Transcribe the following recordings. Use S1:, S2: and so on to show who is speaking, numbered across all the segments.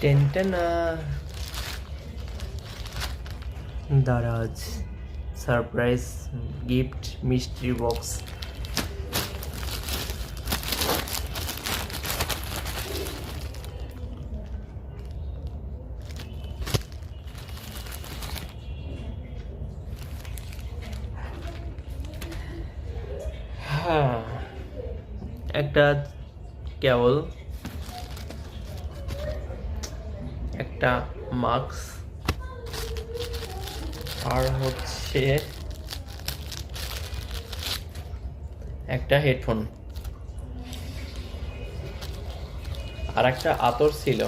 S1: টেনটেনা Daraz surprise gift mystery box. হ্যাঁ, একটা কেবল, একটা মাস্ক, আর হচ্ছে একটা হেডফোন, আর একটা আতর ছিল,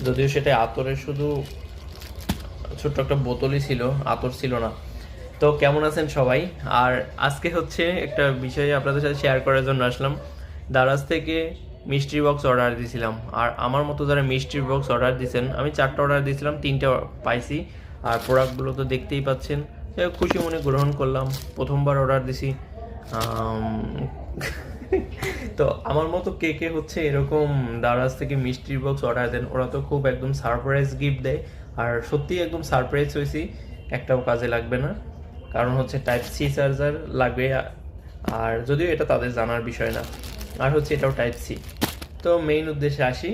S1: যদিও সেটা আতরের শুধু ছোট্ট একটা বোতলই ছিল, আতর ছিল না। তো কেমন আছেন সবাই? আর আজকে হচ্ছে একটা বিষয় আপনাদের সাথে শেয়ার করার জন্য আসলাম। দারাজ থেকে মিষ্টির বক্স অর্ডার দিয়েছিলাম, আর আমার মতো যারা মিষ্টির বক্স অর্ডার দিয়েছেন, আমি 4টা অর্ডার দিয়েছিলাম, 3টা পাইছি। আর প্রোডাক্টগুলো তো দেখতেই পাচ্ছেন, খুশি মনে গ্রহণ করলাম। প্রথমবার অর্ডার দিছি। তো আমার মতো কে কে হচ্ছে এরকম দারাজ থেকে মিষ্টির বক্স অর্ডার দেন? ওরা তো খুব একদম সারপ্রাইজ গিফট দেয়, আর সত্যিই একদম সারপ্রাইজ হয়েছি। একটাও কাজে লাগবে না, কারণ হচ্ছে টাইপ সি চার্জার লাগবে, আর যদিও এটা তাদের জানার বিষয় না। আর হচ্ছে এটাও টাইপ সি। তো মেইন উদ্দেশ্যে আসি।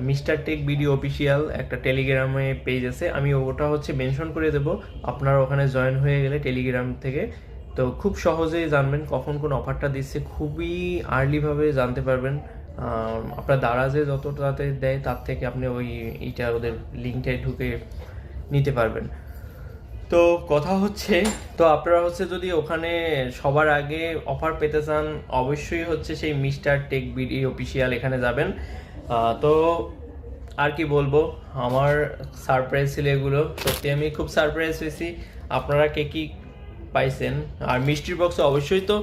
S1: মিস্টার টেক ভিডিও অফিসিয়াল একটা টেলিগ্রামে পেজ আছে, আমি ওটা হচ্ছে মেনশন করে দেবো। আপনারা ওখানে জয়েন হয়ে গেলে টেলিগ্রাম থেকে তো খুব সহজেই জানবেন কখন কোন অফারটা দিচ্ছে, খুবই আর্লিভাবে জানতে পারবেন। আপনার দারাজে যত তাড়াতাড়ি দেয় তার থেকে আপনি এইটা ওদের লিঙ্কটায় ঢুকে নিতে পারবেন। তো কথা হচ্ছে, তো আপনারা হচ্ছে যদি ওখানে সবার আগে অফার পেতে চান, অবশ্যই হচ্ছে সেই মিস্টার টেক বিডি অফিসিয়াল এখানে যাবেন। তো আর কি বলবো, আমার সারপ্রাইজ ছিল এগুলো, সত্যি আমি খুব সারপ্রাইজ হয়েছি। আপনারা কে কি পাইছেন? আর মিষ্টির বক্সে অবশ্যই তো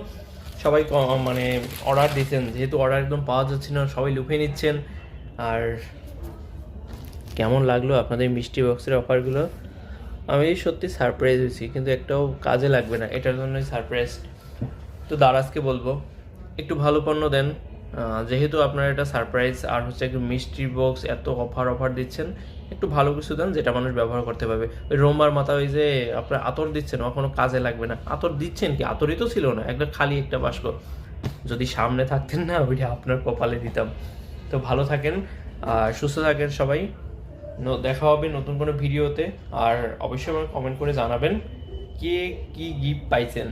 S1: সবাই মানে অর্ডার দিচ্ছেন, যেহেতু অর্ডার একদম পাওয়া যাচ্ছে না, সবাই লুফে নিচ্ছেন। আর কেমন লাগলো আপনাদের মিষ্টি বক্সের অফারগুলো? আমি সত্যি সারপ্রাইজ হয়েছি, কিন্তু একটাও কাজে লাগবে না, এটার জন্যই সারপ্রাইজ। তো দারাজকে বলবো একটু ভালো পণ্য দেন, যেহেতু আপনার এটা সারপ্রাইজ, আর হচ্ছে একটু মিষ্টি বক্স এত অফার দিচ্ছেন, একটু ভালো কিছু দেন যেটা মানুষ ব্যবহার করতে পারবে। ওই রোমার মাথা ওই যে আপনার আতর দিচ্ছেন, কখনো কাজে লাগবে না। আতর দিচ্ছেন কি, আতরই তো ছিল না, একটা খালি একটা বাস্ক। যদি সামনে থাকতেন না, ওইটা আপনার কপালে দিতাম। তো ভালো থাকেন আর সুস্থ থাকেন সবাই। দেখা হবে নতুন কোনো ভিডিওতে। আর অবশ্যই আমাকে কমেন্ট করে জানাবেন কে কি গিফট পাইছেন।